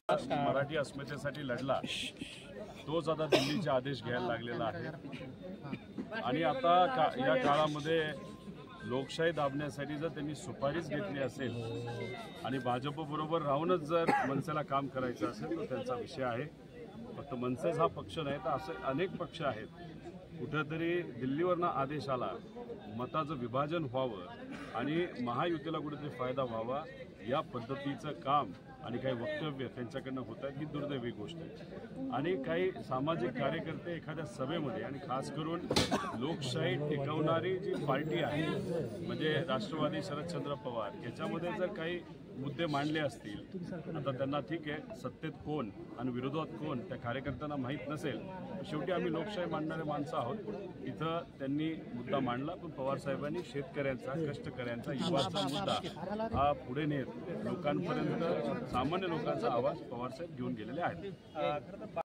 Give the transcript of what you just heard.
मराठी अस्मितेसाठी लढला तोच आता दिल्लीचे आदेश घ्यायला लागलेला आहे। आणि आता या काळामध्ये लोकशाही दाबण्यासाठी जर त्यांनी सुपारीच घेतली असेल आणि भाजपबरोबर राहूनच जर मनसेला काम करायचं असेल तर त्यांचा विषय आहे। फक्त मनसेच हा पक्ष नाही तर असे अनेक पक्ष आहेत। कुठेतरी दिल्लीवरनं आदेश आला, मताचं विभाजन व्हावं आणि महायुतीला कुठेतरी फायदा व्हावा या पद्धतीचं काम आणि काही वक्तव्य त्यांच्याकडनं होत आहेत ही दुर्दैवी गोष्ट आहे। आणि काही सामाजिक कार्यकर्ते एखाद्या सभेमध्ये आणि खास करून लोकशाही टिकवणारी जी पार्टी आहे म्हणजे राष्ट्रवादी शरदचंद्र पवार याच्यामध्ये जर काही मुद्दे मांडले असतील, आता त्यांना ठीक आहे सत्तेत कोण आणि विरोधात कोण त्या कार्यकर्त्यांना माहीत नसेल, शेवटी आम्ही लोकशाही मांडणारे माणसं आहोत। इथं त्यांनी मुद्दा मांडला पण पवारसाहेबांनी शेतकऱ्यांचा, कष्टकऱ्यांचा, युवाचा मुद्दा हा पुढे नेत लोकांपर्यंत सामान्य लोकांचा आवाज पवारसाहेब घेऊन गेलेले आहेत।